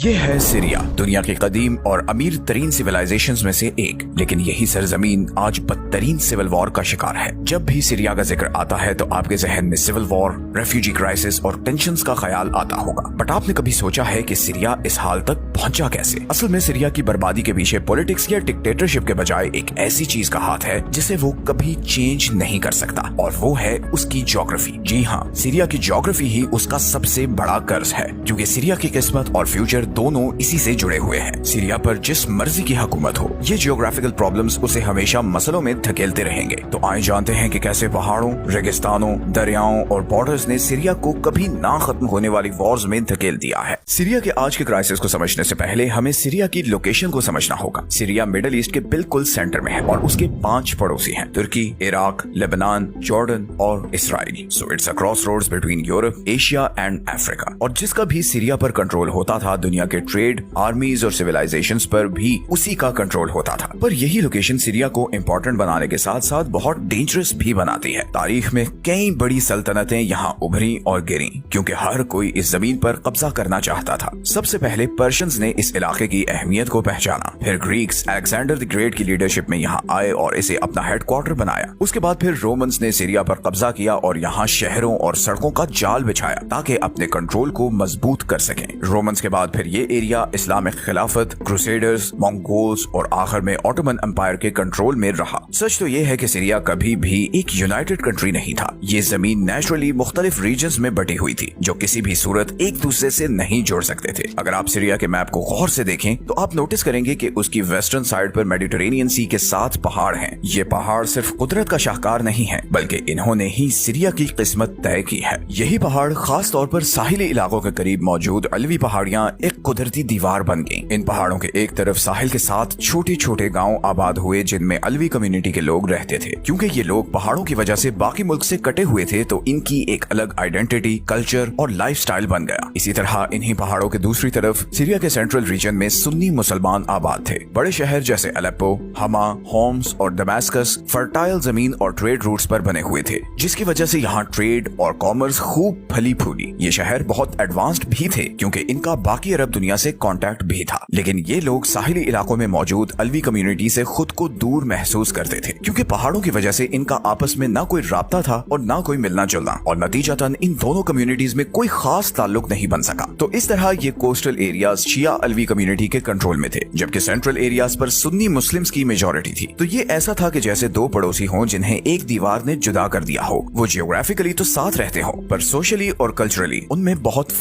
یہ ہے سیریا، دنیا کی قدیم اور امیر ترین سیویلائزیشنز میں سے ایک، لیکن یہی سرزمین آج بدترین سول وار کا شکار ہے۔ جب بھی سیریا کا ذکر آتا ہے تو آپ کے ذہن میں سول وار، ریفیوجی کرائسس اور ٹینشنز کا خیال آتا ہوگا، بٹ آپ نے کبھی سوچا ہے کہ سیریا اس حال تک پہنچا کیسے؟ اصل میں سیریا کی بربادی کے پیچھے پولیٹکس یا ڈکٹیٹرشپ کے بجائے ایک ایسی چیز کا ہاتھ ہے جسے وہ کبھی چینج نہیں کر سکتا، اور وہ ہے اس کی جیوگرافی۔ جی ہاں، سیریا کی جیوگرافی ہی اس کا سب سے بڑا قرض ہے، کیونکہ سیریا کی قسمت اور فیوچر دونوں اسی سے جڑے ہوئے ہیں۔ سیریا پر جس مرضی کی حکومت ہو، یہ جیوگرافیکل پرابلمز اسے ہمیشہ مسئلوں میں دھکیلتے رہیں گے۔ تو آئیں جانتے ہیں کہ کیسے پہاڑوں، ریگستانوں، دریاؤں اور بارڈرز نے سیریا کو کبھی نہ ختم ہونے والی وارز میں دھکیل دیا ہے۔ سیریا کے آج کے کرائسس کو سمجھنے سے پہلے ہمیں سیریا کی لوکیشن کو سمجھنا ہوگا۔ سیریا مڈل ایسٹ کے بالکل سینٹر میں ہے اور اس کے 5 پڑوسی ہیں: ترکی، عراق، لبنان، جارڈن اور Israel. So it's a crossroads between Europe, Asia and Africa, اور جس کا بھی سیریا پر کنٹرول ہوتا تھا، دنیا کے ٹریڈ، آرمیز اور سیویلائزیشنز پر بھی اسی کا کنٹرول ہوتا تھا۔ پر یہی لوکیشن سیریا کو امپورٹنٹ بنانے کے ساتھ ساتھ بہت ڈینجرس بھی بناتی ہے۔ تاریخ میں کئی بڑی سلطنتیں یہاں ابھری اور گریں، کیونکہ ہر کوئی اس زمین پر قبضہ کرنا چاہتا تھا۔ سب سے پہلے پرشنز نے اس علاقے کی اہمیت کو پہچانا، پھر گریکس الیگزینڈر دی گریٹ کی لیڈرشپ میں یہاں آئے اور اسے اپنا ہیڈ کوارٹر بنایا۔ اس کے بعد پھر رومنز نے سیریا پر قبضہ کیا اور یہاں شہروں اور سڑکوں کا جال بچھایا تاکہ اپنے کنٹرول کو مضبوط کر سکیں۔ رومنز کے بعد پھر یہ ایریا اسلامک خلافت، کروسیڈرز، مونگولز اور آخر میں اوٹومن امپائر کے کنٹرول میں رہا۔ سچ تو یہ ہے کہ سیریا کبھی بھی ایک یونائٹڈ کنٹری نہیں تھا۔ یہ زمین نیچرلی مختلف ریجنز میں بٹی ہوئی تھی جو کسی بھی صورت ایک دوسرے سے نہیں جوڑ سکتے تھے۔ اگر آپ سیریا کے میپ کو غور سے دیکھیں تو آپ نوٹس کریں گے کہ اس کی ویسٹرن سائڈ پر میڈیٹرینین سی کے 7 پہاڑ ہیں۔ یہ پہاڑ صرف قدرت کا شاہکار نہیں ہے، بلکہ انہوں نے ہی سیریا کی قسمت طے کی ہے۔ یہی پہاڑ خاص طور پر ساحلی علاقوں کے قریب موجود علوی پہاڑیاں ایک قدرتی دیوار بن گئیں۔ ان پہاڑوں کے ایک طرف ساحل کے ساتھ چھوٹے چھوٹے گاؤں آباد ہوئے جن میں علوی کمیونٹی کے لوگ رہتے تھے۔ کیونکہ یہ لوگ پہاڑوں کی وجہ سے باقی ملک سے کٹے ہوئے تھے تو ان کی ایک الگ آئیڈینٹی، کلچر اور لائف سٹائل بن گیا۔ اسی طرح انہی پہاڑوں کے دوسری طرف سیریا کے سینٹرل ریجن میں سنی مسلمان آباد تھے۔ بڑے شہر جیسے الیپو، ہما، ہومس اور دماسکس فرٹائل زمین اور ٹریڈ روٹس پر بنے ہوئے تھے، جس کی وجہ سے یہاں ٹریڈ اور کامرس خوب پھلی پھولی۔ یہ شہر بہت ایڈوانسڈ بھی تھے کیونکہ ان کا باقی عرب دنیا سے کانٹیکٹ بھی تھا، لیکن یہ لوگ ساحلی علاقوں میں موجود علوی کمیونٹی سے خود کو دور محسوس کرتے تھے کیونکہ پہاڑوں کی وجہ سے ان کا آپس میں نہ کوئی رابطہ تھا اور نہ کوئی ملنا جلنا، اور نتیجتاً ان دونوں کمیونٹیز میں کوئی خاص تعلق نہیں بن سکا۔ تو اس طرح یہ کوسٹل ایریاز شیعہ علوی کمیونٹی کے کنٹرول میں تھے، جبکہ سینٹرل ایریاز پر سنی مسلمز کی میجورٹی تھی۔ تو یہ ایسا تھا کہ جیسے 2 پڑوسی ہوں جنہیں ایک دیوار نے جدا کر دیا ہو۔ وہ جیوگرافیکلی تو ساتھ رہتے ہوں پر سوشلی اور کلچرلی ان میں بہت